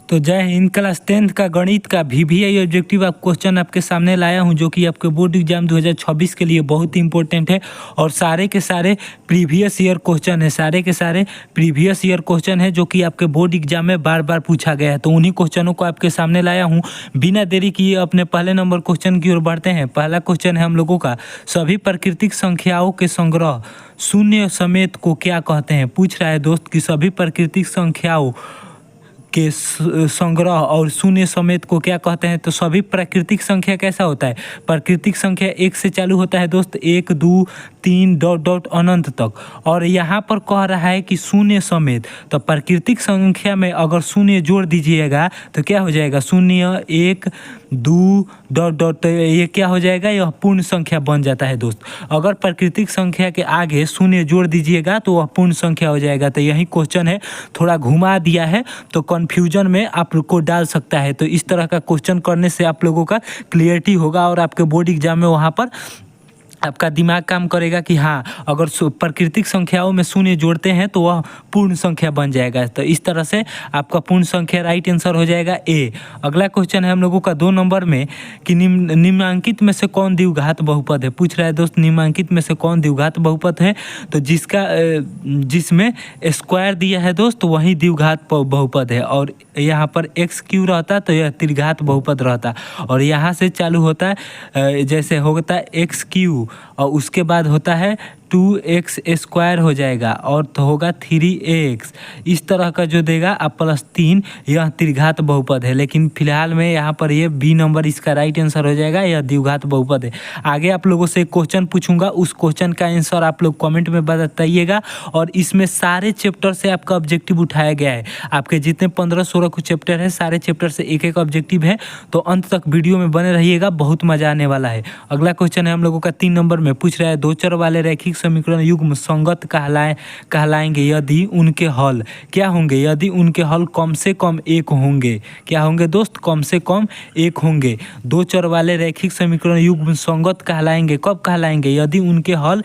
तो जय Hind. Class 10th का गणित का VVI ऑब्जेक्टिव क्वेश्चन आपके सामने लाया हूं, जो कि आपके बोर्ड एग्जाम 2026 के लिए बहुत ही इंपॉर्टेंट है और सारे के सारे प्रीवियस ईयर क्वेश्चन है। सारे के सारे प्रीवियस ईयर क्वेश्चन है जो कि आपके बोर्ड एग्जाम में बार बार पूछा गया है। तो उन्हीं क्वेश्चनों को आपके सामने लाया हूँ। बिना देरी किए अपने पहले नंबर क्वेश्चन की ओर बढ़ते हैं। पहला क्वेश्चन है हम लोगों का, सभी प्राकृतिक संख्याओं के संग्रह शून्य समेत को क्या कहते हैं। पूछ रहा है दोस्त कि सभी प्राकृतिक संख्याओं के संग्रह और शून्य समेत को क्या कहते हैं। तो सभी प्राकृतिक संख्या कैसा होता है, प्राकृतिक संख्या 1 से चालू होता है दोस्त, 1 2 3 डॉट डॉट अनंत तक। और यहाँ पर कह रहा है कि शून्य समेत, तो प्राकृतिक संख्या में अगर शून्य जोड़ दीजिएगा तो क्या हो जाएगा, 0 1 2 डॉट डॉट, तो ये क्या हो जाएगा, यह पूर्ण संख्या बन जाता है दोस्त। अगर प्राकृतिक संख्या के आगे शून्य जोड़ दीजिएगा तो वह पूर्ण संख्या हो जाएगा। तो यही क्वेश्चन है, थोड़ा घुमा दिया है तो कन्फ्यूजन में आप लोग को डाल सकता है। तो इस तरह का क्वेश्चन करने से आप लोगों का क्लियरिटी होगा और आपके बोर्ड एग्जाम में वहाँ पर आपका दिमाग काम करेगा कि हाँ, अगर प्राकृतिक संख्याओं में शून्य जोड़ते हैं तो वह पूर्ण संख्या बन जाएगा। तो इस तरह से आपका पूर्ण संख्या राइट आंसर हो जाएगा ए। अगला क्वेश्चन है हम लोगों का 2 नंबर में कि निम्नांकित में से कौन द्विघात बहुपद है। पूछ रहा है दोस्त निम्नांकित में से कौन द्विघात बहुपद है। तो जिसमें स्क्वायर दिया है दोस्त वही द्विघात बहुपद है। और यहाँ पर x³ रहता तो यह त्रिघात बहुपद रहता। और यहाँ से चालू होता है जैसे होता है x³ और उसके बाद होता है 2x² हो जाएगा और तो होगा 3x। इस तरह का जो देगा आप +3, यह त्रिघात बहुपद है। लेकिन फिलहाल में यहाँ पर ये बी नंबर इसका राइट आंसर हो जाएगा, यह द्विघात बहुपद है। आगे आप लोगों से एक क्वेश्चन पूछूंगा, उस क्वेश्चन का आंसर आप लोग कमेंट में बताइएगा। और इसमें सारे चैप्टर से आपका ऑब्जेक्टिव उठाया गया है। आपके जितने 15-16 कुछ चैप्टर है, सारे चैप्टर से एक एक ऑब्जेक्टिव है। तो अंत तक वीडियो में बने रहिएगा, बहुत मजा आने वाला है। अगला क्वेश्चन है हम लोगों का 3 नंबर में, पूछ रहा है दो चर वाले रैखिक समीकरण युग्म संगत कहलाएंगे यदि उनके हल क्या होंगे। यदि उनके हल कम से कम 1 होंगे। क्या होंगे दोस्त, कम से कम 1 होंगे। दो चर वाले रैखिक समीकरण युग्म संगत कहलाएंगे, कब कहलाएंगे, यदि उनके हल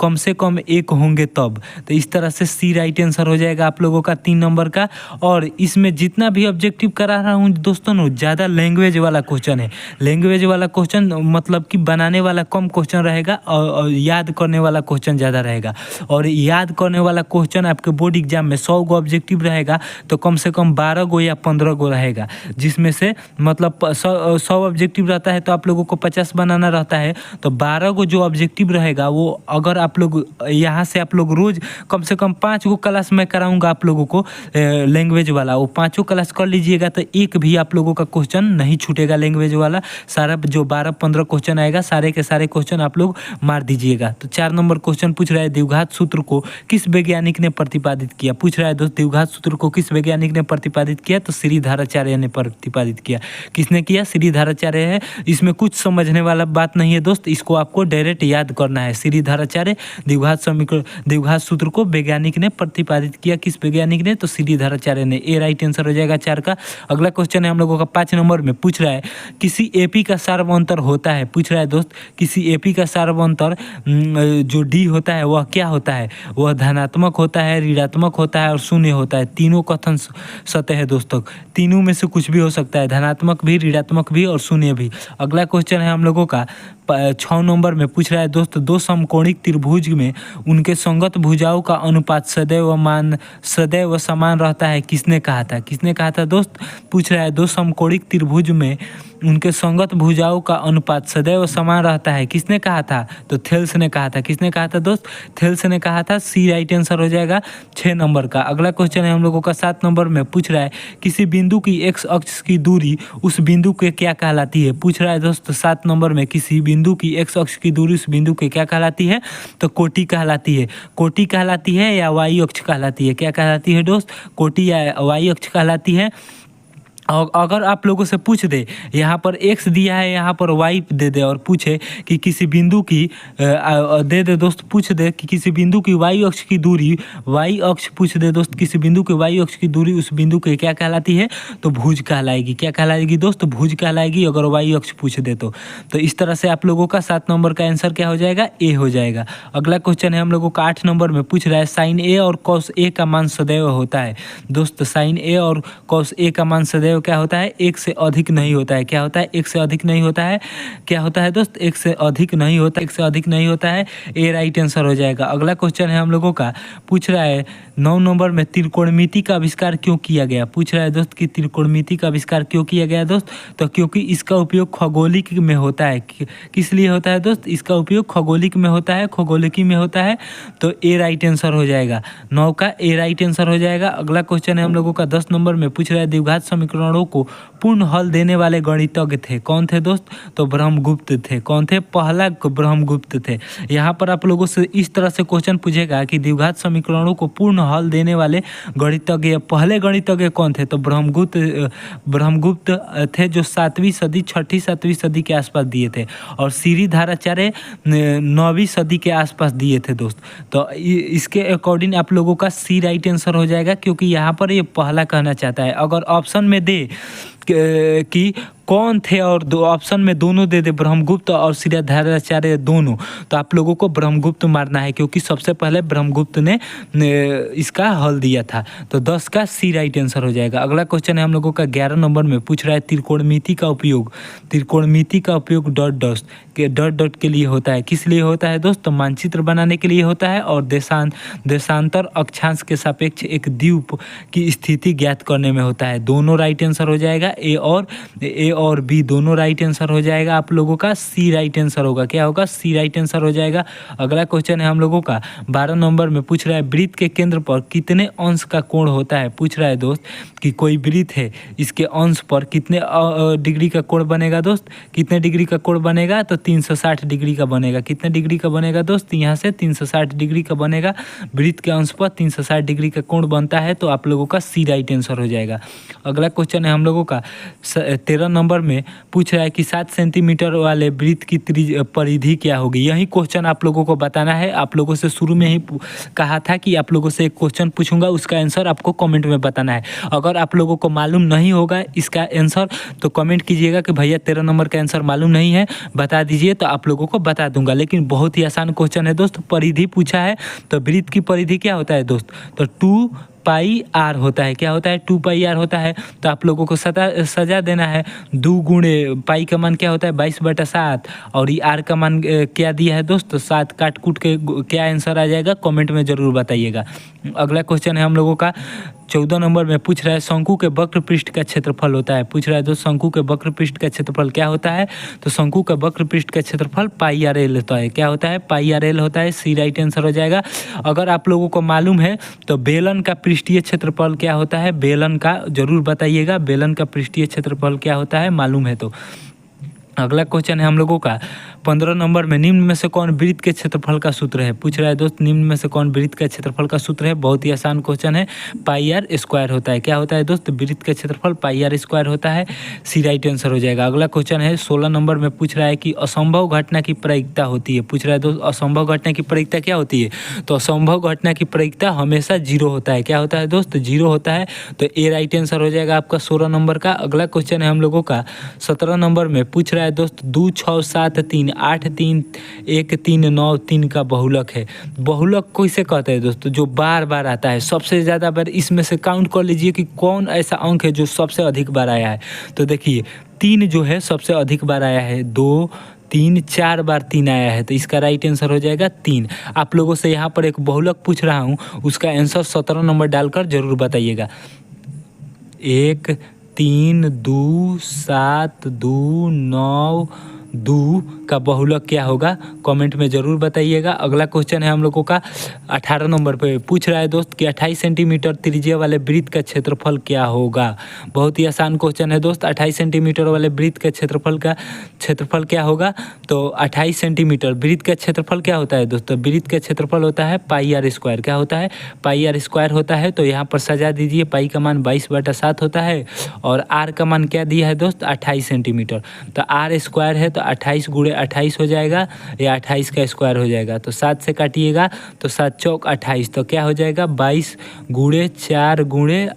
कम से कम 1 होंगे तब। तो इस तरह से सी राइट आंसर हो जाएगा आप लोगों का 3 नंबर का। और इसमें जितना भी ऑब्जेक्टिव करा रहा हूँ दोस्तों ज़्यादा लैंग्वेज वाला क्वेश्चन है। लैंग्वेज वाला क्वेश्चन मतलब कि बनाने वाला कम क्वेश्चन रहेगा और याद करने वाला क्वेश्चन ज़्यादा रहेगा। और याद करने वाला क्वेश्चन आपके बोर्ड एग्जाम में 100 गो ऑब्जेक्टिव रहेगा तो कम से कम 12 गो या 15 गो रहेगा। जिसमें से मतलब 100 ऑब्जेक्टिव रहता है तो आप लोगों को 50 बनाना रहता है। तो 12 गो जो ऑब्जेक्टिव रहेगा वो अगर आप लोग यहाँ से आप लोग रोज़ कम से कम 5 गो क्लास मैं कराऊँगा आप लोगों को लैंग्वेज वाला, वो 5 क्लास कर लीजिएगा तो एक भी आप लोगों का क्वेश्चन नहीं छूटेगा लैंग्वेज वाला। सारा जो 12-15 क्वेश्चन आएगा सारे के सारे क्वेश्चन आप लोग मार दीजिएगा। तो 4 नंबर क्वेश्चन पूछ रहा है द्विघात सूत्र को किस वैज्ञानिक ने प्रतिपादित किया। पूछ रहा है दोस्त द्विघात सूत्र को किस वैज्ञानिक ने प्रतिपादित किया। तो श्रीधराचार्य ने प्रतिपादित किया। किसने किया, श्रीधराचार्य है। इसमें कुछ समझने वाला बात नहीं है दोस्त, इसको आपको डायरेक्ट याद करना है। श्रीधराचार्य द्विघात सूत्र को वैज्ञानिक ने प्रतिपादित किया। किस वैज्ञानिक ने, तो श्रीधराचार्य ने। ए राइट आंसर हो जाएगा 4 का। अगला क्वेश्चन है हम लोगों का 5 नंबर में, पूछ रहा है किसी एपी का सार्वंतर होता है। पूछ रहा है दोस्त किसी एपी का सार्वंतर जो डी होता है वह क्या होता है। वह धनात्मक होता है, ऋणात्मक होता है और शून्य होता है। तीनों कथन सत्य है दोस्तों, तीनों में से कुछ भी हो सकता है, धनात्मक भी, ऋणात्मक भी और शून्य भी। अगला क्वेश्चन है हम लोगों का 6 नंबर में, पूछ रहा है दोस्त दो समकोणिक त्रिभुज में उनके संगत भुजाओं का अनुपात सदैव समान रहता है। किसने कहा था, किसने कहा था दोस्त। पूछ रहा है दो समकोणिक त्रिभुज में उनके संगत भुजाओं का अनुपात सदैव समान रहता है। किसने कहा था, तो थेल्स ने कहा था। किसने कहा था दोस्त, थेल्स ने कहा था। सी राइट आंसर हो जाएगा 6 नंबर का। अगला क्वेश्चन है हम लोगों का 7 नंबर में, पूछ रहा है किसी बिंदु की x अक्ष की दूरी उस बिंदु के क्या कहलाती है। पूछ रहा है दोस्त 7 नंबर में किसी बिंदु की x अक्ष की दूरी उस बिंदु के क्या कहलाती है। तो कोटि कहलाती है। कोटि कहलाती है या y अक्ष कहलाती है, क्या कहलाती है दोस्त, कोटि या y अक्ष कहलाती है। अगर आप लोगों से पूछ दे यहाँ पर x दिया है, यहाँ पर y दे दे और पूछे कि किसी बिंदु की दे दे दोस्त, पूछ दे कि किसी बिंदु की y अक्ष की दूरी, y अक्ष पूछ दे दोस्त, किसी बिंदु की y अक्ष की दूरी उस बिंदु की क्या कहलाती है? तो भुज कहलाएगी। क्या कहलाएगी दोस्त? भुज कहलाएगी अगर y अक्ष पूछ दे तो इस तरह से आप लोगों का 7 नंबर का आंसर क्या हो जाएगा? ए हो जाएगा। अगला क्वेश्चन है हम लोगों का 8 नंबर में पूछ रहा है साइन ए और कॉस ए का मान सदैव होता है। दोस्त साइन ए और कॉस ए का मान सदैव क्या होता है? एक से अधिक नहीं होता है। क्या होता है? एक से अधिक नहीं होता है। क्या होता है दोस्त? एक से अधिक नहीं होता, एक से अधिक नहीं होता है। ए राइट आंसर हो जाएगा। अगला क्वेश्चन है हम लोगों का, पूछ रहा है 9 नंबर में त्रिकोणमिति का आविष्कार क्यों किया गया? पूछ रहा है दोस्त कि त्रिकोणमिति का आविष्कार क्यों किया गया दोस्त? तो क्योंकि इसका उपयोग खगोलिक में होता है। किस लिए होता है दोस्त? इसका उपयोग खगोलिक में होता है, खगोलिकी में होता है। तो ए राइट आंसर हो जाएगा। 9 का ए राइट आंसर हो जाएगा। अगला क्वेश्चन है हम लोगों का 10 नंबर में पूछ रहा है द्विघात समीकरणों को पूर्ण हल देने वाले गणितज्ञ थे। कौन थे दोस्त? तो ब्रह्मगुप्त थे। कौन थे? पहला ब्रह्मगुप्त थे। यहाँ पर आप लोगों से इस तरह से क्वेश्चन पूछेगा कि द्विघात समीकरणों को पूर्ण हल देने वाले गणितज्ञ, पहले गणितज्ञ कौन थे? तो ब्रह्मगुप्त थे, जो 7वीं सदी, 6ठी 7वीं सदी के आसपास दिए थे। और श्रीधराचार्य 9वीं सदी के आसपास दिए थे दोस्त। तो इसके अकॉर्डिंग आप लोगों का सी राइट आंसर हो जाएगा, क्योंकि यहाँ पर ये पहला कहना चाहता है। अगर ऑप्शन में दे कि कौन थे और दो ऑप्शन में दोनों दे दे, ब्रह्मगुप्त और श्रीधराचार्य दोनों, तो आप लोगों को ब्रह्मगुप्त मारना है, क्योंकि सबसे पहले ब्रह्मगुप्त ने इसका हल दिया था। तो 10 का सी राइट आंसर हो जाएगा। अगला क्वेश्चन है हम लोगों का 11 नंबर में पूछ रहा है त्रिकोणमिति का उपयोग, त्रिकोणमिति का उपयोग डॉट डॉट के लिए होता है। किस लिए होता है दोस्त? तो मानचित्र बनाने के लिए होता है और देशांतर अक्षांश के सापेक्ष एक द्वीप की स्थिति ज्ञात करने में होता है। दोनों राइट आंसर हो जाएगा। ए और बी दोनों राइट आंसर हो जाएगा। आप लोगों का सी राइट आंसर होगा। क्या होगा? सी राइट आंसर हो जाएगा। अगला क्वेश्चन है हम लोगों का 12 नंबर में पूछ रहा है वृत्त के केंद्र पर कितने अंश का कोण होता है? पूछ रहा है दोस्त कि कोई वृत्त है, इसके अंश पर कितने डिग्री का कोण बनेगा दोस्त? कितने डिग्री का कोण बनेगा? तो 360 डिग्री का बनेगा। कितने डिग्री का बनेगा दोस्त? यहाँ से 360 डिग्री का बनेगा। वृत्त के अंश पर 360 डिग्री का कोण बनता है। तो आप लोगों का सी राइट आंसर हो जाएगा। अगला क्वेश्चन है हम लोगों का 13 नंबर में पूछ रहा है कि 7 सेंटीमीटर वाले वृत्त की परिधि क्या होगी? यही क्वेश्चन आप लोगों को बताना है। आप लोगों से शुरू में ही कहा था कि आप लोगों से एक क्वेश्चन पूछूंगा, उसका आंसर आपको कमेंट में बताना है। अगर आप लोगों को मालूम नहीं होगा इसका आंसर तो कमेंट कीजिएगा कि भैया 13 नंबर का आंसर मालूम नहीं है, बता दीजिए, तो आप लोगों को बता दूंगा। लेकिन बहुत ही आसान क्वेश्चन है दोस्त। परिधि पूछा है तो वृत्त की परिधि क्या होता है दोस्त? तो 2 पाई आर होता है। क्या होता है? 2 पाई आर होता है। तो आप लोगों को सजा देना है। 2 गुणे पाई का मान क्या होता है? 22/7 और ये आर का मान क्या दिया है दोस्त? तो 7 काट कूट के क्या आंसर आ जाएगा? कमेंट में ज़रूर बताइएगा। अगला क्वेश्चन है हम लोगों का 14 नंबर में पूछ रहा है शंकु के वक्र पृष्ठ का क्षेत्रफल होता है। पूछ रहा है दोस्त शंकु के वक्र पृष्ठ का क्षेत्रफल क्या होता है? तो शंकु का वक्र पृष्ठ का क्षेत्रफल पाई आर एल होता है। क्या होता है? पाई आर एल होता है। सी राइट आंसर हो जाएगा। अगर आप लोगों को मालूम है तो बेलन का पृष्ठीय क्षेत्रफल क्या होता है? बेलन का जरूर बताइएगा। बेलन का पृष्ठीय क्षेत्रफल क्या होता है? मालूम है तो। अगला क्वेश्चन है हम लोगों का 15 नंबर में निम्न में से कौन वृत्त के क्षेत्रफल का सूत्र है? पूछ रहा है दोस्त निम्न में से कौन वृत्त का क्षेत्रफल का सूत्र है? बहुत ही आसान क्वेश्चन है। पाई आर स्क्वायर होता है। क्या होता है दोस्त? वृत्त का क्षेत्रफल पाई आर स्क्वायर होता है। सी राइट आंसर हो जाएगा। अगला क्वेश्चन है 16 नंबर में पूछ रहा है कि असंभव घटना की प्रायिकता होती है। पूछ रहा है दोस्त असंभव घटना की प्रायिकता क्या होती है? तो असंभव घटना की प्रायिकता हमेशा 0 होता है। क्या होता है दोस्त? 0 होता है। तो ए राइट आंसर हो जाएगा आपका 16 नंबर का। अगला क्वेश्चन है हम लोगों का 17 नंबर में पूछ रहा है दोस्त 2 6 7 3 8 3 1 3 9 3 का बहुलक है। बहुलक कैसे कहते हैं दोस्तों? जो बार बार आता है, सबसे ज़्यादा बार। इसमें से काउंट कर लीजिए कि कौन ऐसा अंक है जो सबसे अधिक बार आया है। तो देखिए 3 जो है सबसे अधिक बार आया है। 2 3 4 बार 3 आया है। तो इसका राइट आंसर हो जाएगा 3। आप लोगों से यहाँ पर एक बहुलक पूछ रहा हूँ, उसका आंसर 17 नंबर डालकर जरूर बताइएगा। 1 3 2 7 2 9 दू का बहुलक क्या होगा, कमेंट में ज़रूर बताइएगा। अगला क्वेश्चन है हम लोगों का 18 नंबर पे, पूछ रहा है दोस्त कि 28 सेंटीमीटर त्रिज्या वाले वृत्त का क्षेत्रफल क्या होगा। बहुत ही आसान क्वेश्चन है दोस्त। 28 सेंटीमीटर वाले वृत्त का क्षेत्रफल क्या होगा। तो 28 सेंटीमीटर वृत्त का क्षेत्रफल क्या होता है दोस्तों, वृत्त का क्षेत्रफल होता है पाई आर स्क्वायर। क्या होता है, पाई आर स्क्वायर होता है। तो यहाँ पर सजा दीजिए, पाई का मान 22/7 होता है और आर का मान क्या दिया है दोस्त, 28 सेंटीमीटर। तो आर स्क्वायर है तो 28 गुणे 28 हो जाएगा, या 28 का स्क्वायर हो जाएगा। तो 7 से काटिएगा तो 7 चौक 28, तो क्या हो जाएगा 22 गुणे 4 गुणे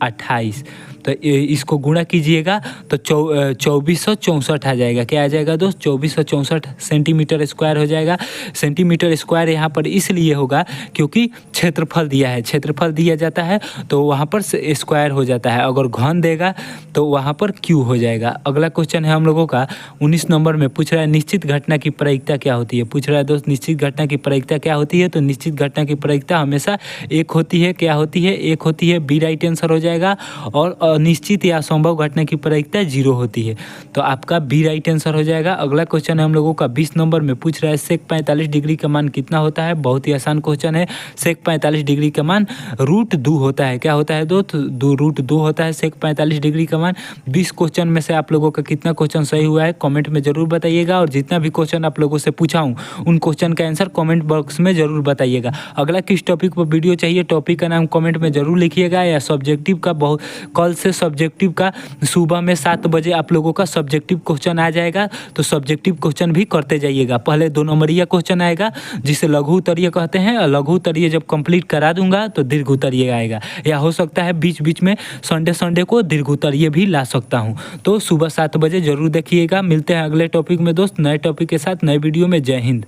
28। तो इसको गुणा कीजिएगा तो 2464 आ जाएगा। क्या आ जाएगा दोस्त, 2464 सेंटीमीटर स्क्वायर हो जाएगा। सेंटीमीटर स्क्वायर यहाँ पर इसलिए होगा क्योंकि क्षेत्रफल दिया है, क्षेत्रफल दिया जाता है तो वहाँ पर स्क्वायर हो जाता है। अगर घन देगा तो वहाँ पर क्यू हो जाएगा। अगला क्वेश्चन है हम लोगों का 19 नंबर में, पूछ रहा है निश्चित घटना की प्रायिकता क्या होती है। पूछ रहा है दोस्त निश्चित घटना की प्रायिकता क्या होती है। तो निश्चित घटना की प्रायिकता हमेशा एक होती है। क्या होती है, एक होती है। बी राइट आंसर हो जाएगा। और अनिश्चित या असंभव घटना की प्रायिकता 0 होती है। तो आपका बी राइट आंसर हो जाएगा। अगला क्वेश्चन है हम लोगों का 20 नंबर में, पूछ रहा है सेक 45 डिग्री का मान कितना होता है। बहुत ही आसान क्वेश्चन है। सेक 45 डिग्री का मान √2 होता है। क्या होता है दोस्त, √2 होता है सेक 45 डिग्री का मान। 20 क्वेश्चन में से आप लोगों का कितना क्वेश्चन सही हुआ है कमेंट में जरूर बताइएगा। और जितना भी क्वेश्चन आप लोगों से पूछा हूँ उन क्वेश्चन का आंसर कमेंट बॉक्स में जरूर बताइएगा। अगला किस टॉपिक पर वीडियो चाहिए, टॉपिक का नाम कमेंट में जरूर लिखिएगा। या सब्जेक्टिव का बहुत कल से सब्जेक्टिव का सुबह में 7 बजे आप लोगों का सब्जेक्टिव क्वेश्चन आ जाएगा। तो सब्जेक्टिव क्वेश्चन भी करते जाइएगा। पहले 2 नंबरिया क्वेश्चन आएगा जिसे लघु उत्तरीय कहते हैं। और लघु उत्तरीय जब कंप्लीट करा दूंगा तो दीर्घ उत्तरीय आएगा। या हो सकता है बीच बीच में संडे को दीर्घ उत्तरीय भी ला सकता हूँ। तो सुबह 7 बजे जरूर देखिएगा। मिलते हैं अगले टॉपिक में दोस्त, नए टॉपिक के साथ नए वीडियो में। जय हिंद।